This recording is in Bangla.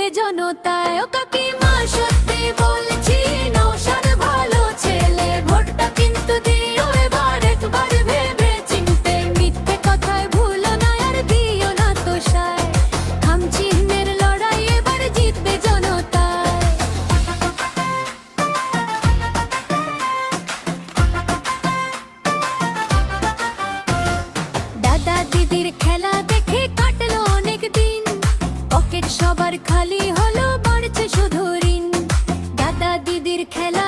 জিতবে জনতায়। ও কাকিমা সত্যি বলছি, নওশাদ ভালো ছেলে, ভোটটা কিন্তু দিও এবার একবার ভেবে চিনতে। মিথ্যে কথায় ভুলো না আর দিও না তো সায়, খাম চিহ্নের লড়াই এবার জিতবে জনতায়। দাদা দিদির খেলা দেখে কাটলো অনেক দিন, পকেট সবার খালি হলো, বাড়ছে শুধু ঋণ। দাদা দিদির খেলা